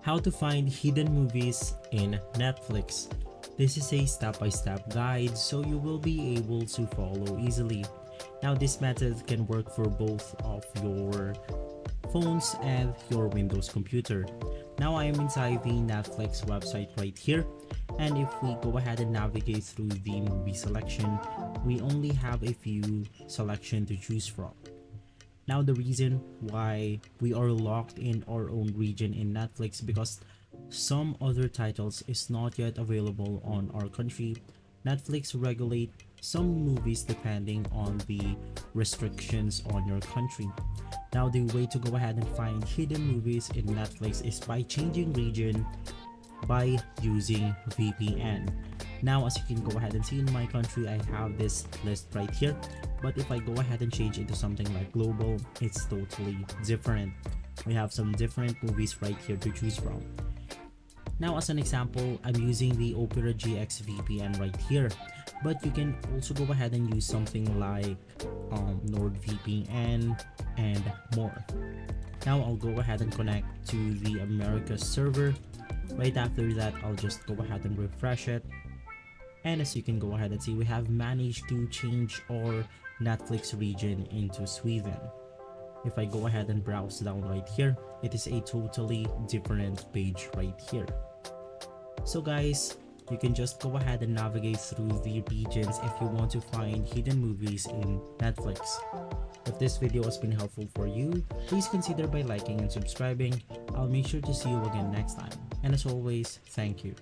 How to find hidden movies in Netflix. This is a step-by-step guide so you will be able to follow easily. Now this method can work for both of your phones and your Windows computer. Now I am inside the Netflix website right here, and if we go ahead and navigate through the movie selection, we only have a few selection to choose from. Now the reason why we are locked in our own region in Netflix because some other titles is not yet available on our country. Netflix regulate some movies depending on the restrictions on your country. Now the way to go ahead and find hidden movies in Netflix is by changing region by using VPN. Now as you can go ahead and see in my country, I have this list right here, but if I go ahead and change into something like global, it's totally different. We have some different movies right here to choose from. Now as an example, I'm using the Opera GX VPN right here, but you can also go ahead and use something like NordVPN and more. Now I'll go ahead and connect to the Americas server. Right after that, I'll just go ahead and refresh it. And as you can go ahead and see, we have managed to change our Netflix region into Sweden. If I go ahead and browse down right here, it is a totally different page right here. So guys, you can just go ahead and navigate through the regions if you want to find hidden movies in Netflix. If this video has been helpful for you, please consider by liking and subscribing. I'll make sure to see you again next time. And as always, thank you.